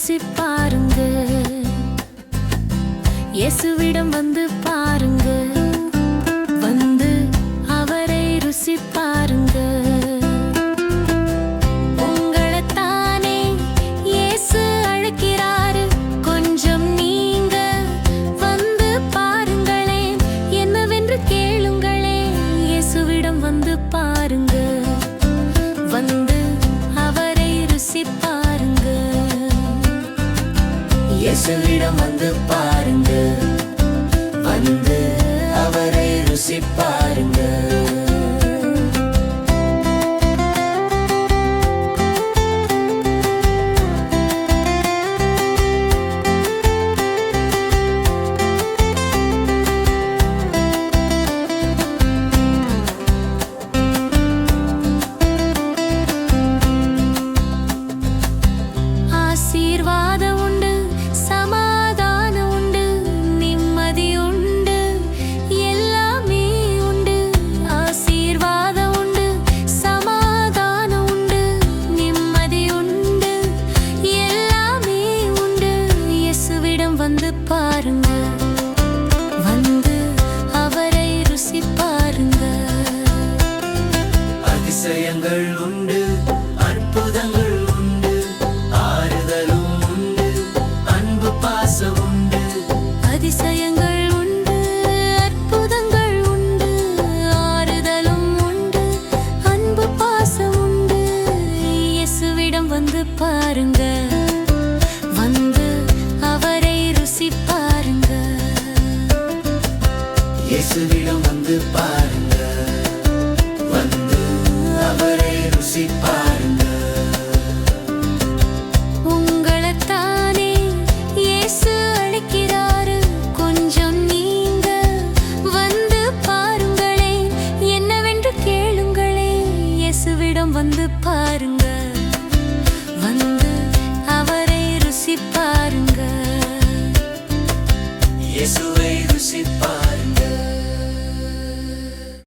ருசி பாருங்க. இயேசுவிடம் வந்து பாருங்க, வந்து அவரை ருசி பாருங்க. உங்களைத்தானே இயேசு அழைக்கிறாரு, கொஞ்சம் நீங்க வந்து பாருங்களேன், என்னவென்று கேளுங்களேன். இயேசுவிடம் வந்து பாருங்க, வந்து அவரை ருசி பாருங்க. இயேசுவிடம் வந்து பாருங்க, வந்து அவரை ருசி பாருங்க. ஆசீர்வாதம் உண்டு, சமாதானம் உண்டு, நிம்மதி உண்டு, எல்லாமே உண்டு. ஆசீர்வாதம் உண்டு, சமாதானம் உண்டு, நிம்மதி உண்டு, எல்லாமே உண்டு. இயேசுவிடம் வந்து பாருங்க, வந்து அவரை ருசி பாருங்க. அதிசயங்கள் உண்டு, அற்புதங்கள் உண்டு, ஆறுதலும் உண்டு, அன்பு பாசம் உண்டு. அதிசயங்கள் உண்டு, அற்புதங்கள் உண்டு, ஆறுதலும் உண்டு, அன்பு பாசம் உண்டு. இயேசுவிடம் வந்து பாருங்க, வந்து அவரை ருசி பாருங்க. இயேசுவிடம் வந்து பாருங்க,